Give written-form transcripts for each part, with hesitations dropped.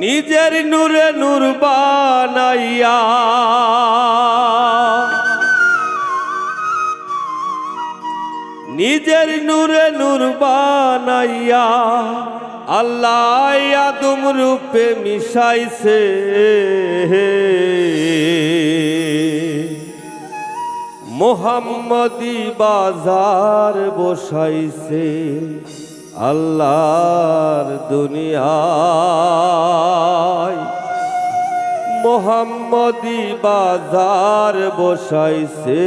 নিজের নূরে নূর বানাইয়া নিজের নূরে নূর বানাইয়া আল্লাহ আদম রূপে মিশাইছে মোহাম্মদী বাজার বসাইছে আল্লাহর দুনিয়ায় মোহাম্মদী বাজার বসাইছে।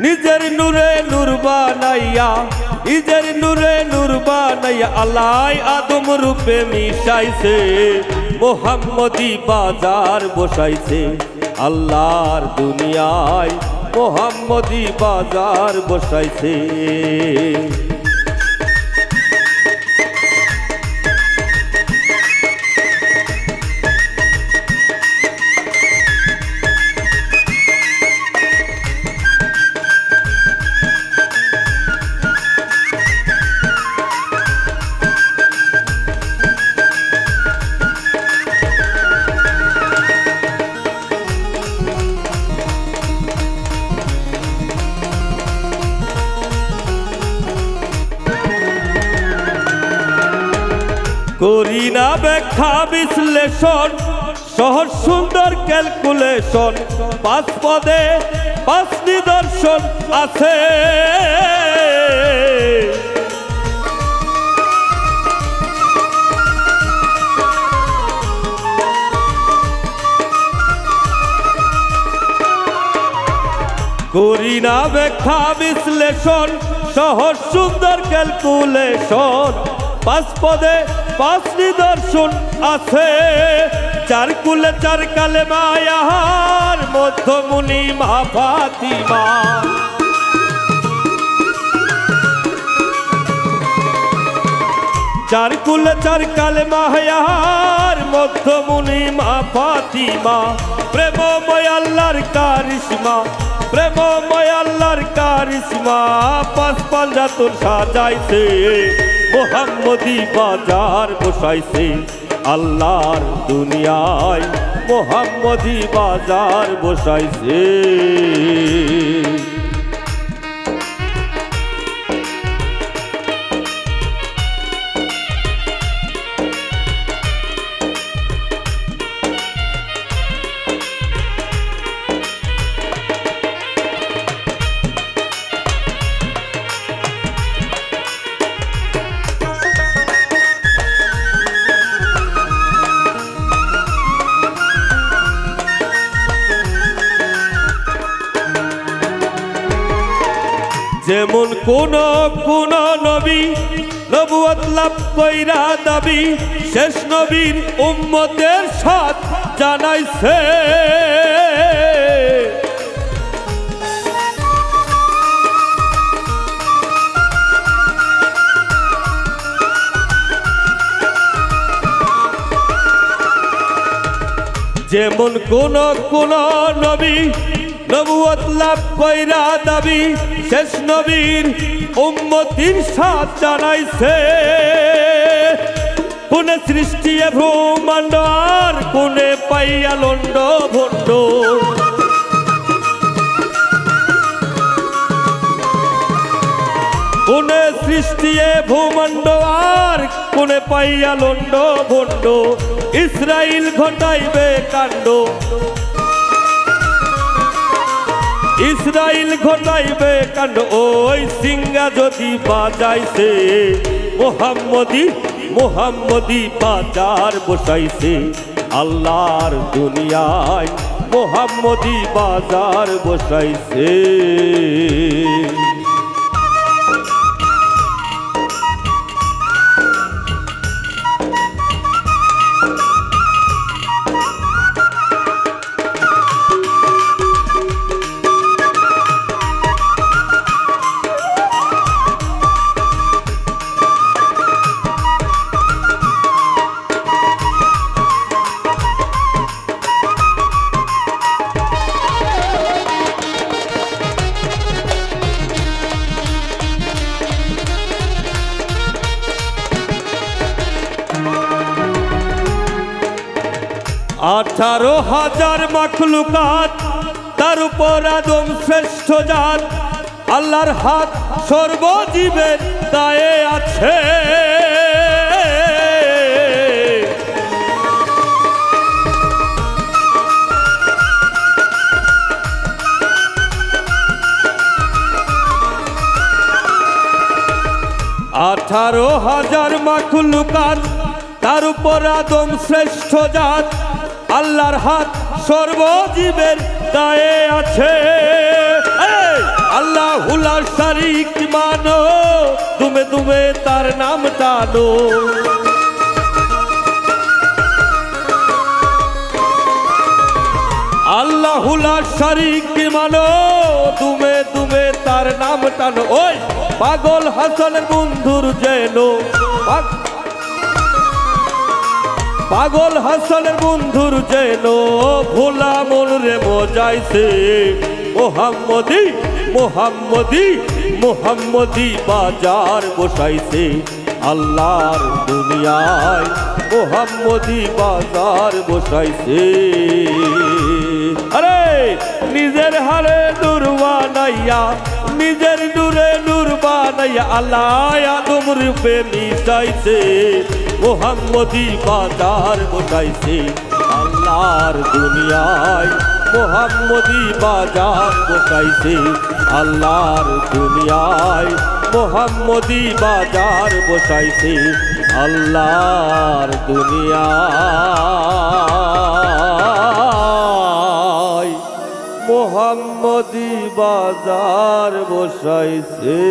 নিজের নূরে নূর বানাইয়া নিজের নূরে নূর বানাইয়া আল্লাহ আদম রূপে মিশাইছে মোহাম্মদী বাজার বসাইছে আল্লাহর দুনিয়ায় মোহাম্মদী বাজার বসাইছে। করি না ব্যাখ্যা বিশ্লেষণ সহজ সুন্দর ক্যালকুলেশন পাঁচ পদে পাঁচ নিদর্শন আছে করি না ব্যাখ্যা বিশ্লেষণ সহজ সুন্দর ক্যালকুলেশন পাঁচ পদে পাঁচ নিদর্শন আছে চার কুলে চার কালেমা ইহার মধ্যমুনি মা ফাতিমা চার কুলে চার কালেমা ইহার মধ্যমুনি মা ফাতিমা প্রেমময় আল্লাহর কারিশমা প্রেমময় আল্লাহর কারিশমা পাঁচ পাঞ্জাতন সাজাইছে মোহাম্মদী বাজার বসাইছে আল্লাহর দুনিয়ায় মোহাম্মদী বাজার বসাইছে। যেমন কোন কোন নবী নবুয়ত লাভ কইরা দাবি শেষ নবীর উম্মতের সাথ জানাইছে যেমন কোন কোন নবী নবুয়ত লাভ কইরা দাবি শেষ নবীর উম্মতির সাথ জানাইছে কোনে সৃষ্টি ব্রহ্মাণ্ড আর কোনে পাইয়া লন্ড ভণ্ড কোনে সৃষ্টি ব্রহ্মাণ্ড আর কোনে পাইয়া লন্ড ভণ্ড ইসরাইল ঘটাইবে কাণ্ড ইসরাইল ঘটাইবে কাণ্ড ওই সিঙ্গা যদি বাজাইছে মোহাম্মদী বাজার বসাইছে আল্লাহর দুনিয়ায় মোহাম্মদী বাজার বসাইছে। 18,000 মাখলুকাত তার উপর আদম শ্রেষ্ঠ জাত আল্লাহর হাত সর্বজীবের দায়ে আছে আঠারো হাজার মাখলুকাত তার উপর আদম শ্রেষ্ঠ জাত আল্লাহর হাত সর্বজীবের দায়ে আছে আল্লাহুল শরীক মানো তুমি তুমি তার নাম টানো আল্লাহুল শরীক মানো তুমি তুমি তার নাম টানো ওই পাগল হাসানের বন্ধুর যেন পাগল হাসানের বন্ধুর যেন ভোলা মন রে মজাইছে মোহাম্মদী মোহাম্মদী মোহাম্মদী বাজার বসাইছে আল্লাহর দুনিয়ায় মোহাম্মদী বাজার বসাইছে আরে নিজের হারে নূর বানাইয়া নিজের নূরে নূর বানাইয়া আল্লাহ আদম রূপে মিশাইছে মোহাম্মদী বাজার বসাইছে আল্লাহর দুনিয়ায় মোহাম্মদী বাজার বসাইছে আল্লাহর দুনিয়ায় মোহাম্মদী বাজার বসাইছে আল্লাহর দুনিয়ায় মোহাম্মদী বাজার বসাইছে